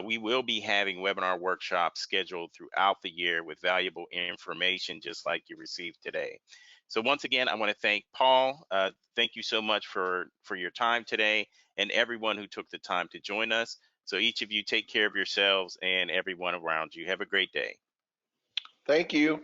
We will be having webinar workshops scheduled throughout the year with valuable information just like you received today. So once again, I want to thank Paul. Thank you so much for your time today, and everyone who took the time to join us. So each of you take care of yourselves and everyone around you. Have a great day. Thank you.